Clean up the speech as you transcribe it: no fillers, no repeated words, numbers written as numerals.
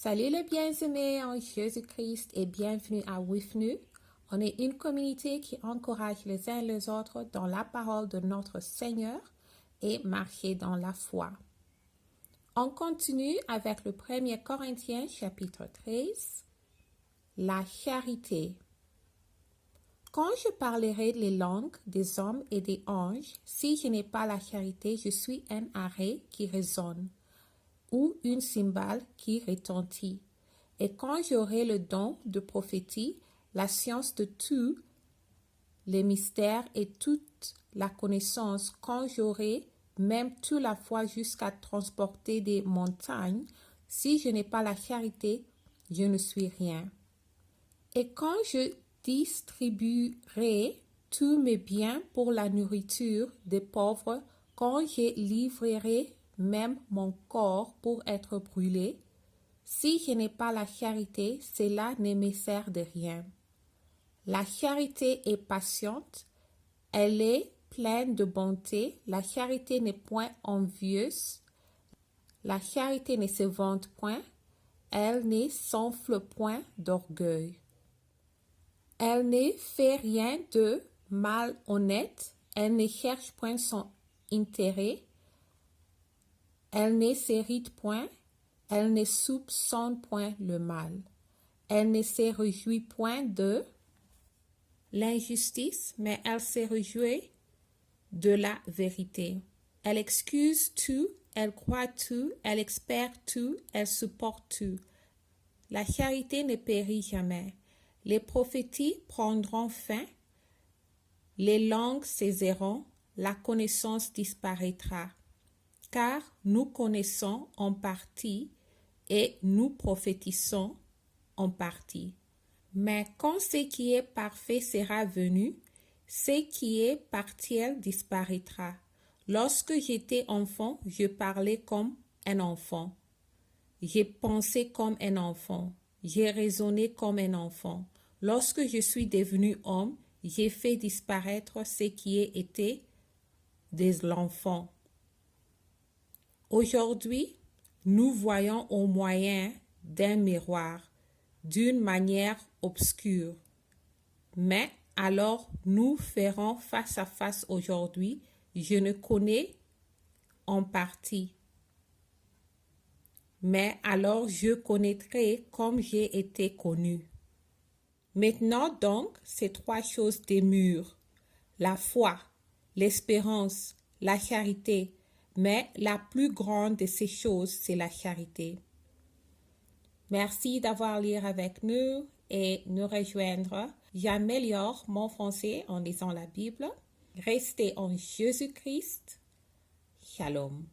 Salut les bien-aimés en Jésus-Christ et bienvenue à WIFNU. On est une communauté qui encourage les uns les autres dans la parole de notre Seigneur et marcher dans la foi. On continue avec le 1er Corinthiens chapitre 13, la charité. Quand je parlerai les langues des hommes et des anges, si je n'ai pas la charité, je suis un arrêt qui résonne ou une cymbale qui retentit. Et quand j'aurai le don de prophétie, la science de tous les mystères et toute la connaissance, quand j'aurai même toute la foi jusqu'à transporter des montagnes, si je n'ai pas la charité, je ne suis rien. Et quand je distribuerai tous mes biens pour la nourriture des pauvres, quand je livrerai même mon corps pour être brûlé, si je n'ai pas la charité, cela ne me sert de rien. La charité est patiente, elle est pleine de bonté, la charité n'est point envieuse, la charité ne se vante point, elle ne s'enfle point d'orgueil. Elle ne fait rien de malhonnête, elle ne cherche point son intérêt, elle ne s'irrite point, elle ne soupçonne point le mal. Elle ne se réjouit point de l'injustice, mais elle se réjouit de la vérité. Elle excuse tout, elle croit tout, elle espère tout, elle supporte tout. La charité ne périt jamais. Les prophéties prendront fin, les langues cesseront, la connaissance disparaîtra. Car nous connaissons en partie et nous prophétisons en partie. Mais quand ce qui est parfait sera venu, ce qui est partiel disparaîtra. Lorsque j'étais enfant, je parlais comme un enfant. J'ai pensé comme un enfant. J'ai raisonné comme un enfant. Lorsque je suis devenu homme, j'ai fait disparaître ce qui était de l'enfant. Aujourd'hui, nous voyons au moyen d'un miroir, d'une manière obscure. Mais alors nous ferons face à face aujourd'hui. Je ne connais en partie. Mais alors je connaîtrai comme j'ai été connu. Maintenant donc, ces trois choses demeurent: la foi, l'espérance, la charité. Mais la plus grande de ces choses, c'est la charité. Merci d'avoir lu avec nous et nous rejoindre. J'améliore mon français en lisant la Bible. Restez en Jésus-Christ. Shalom.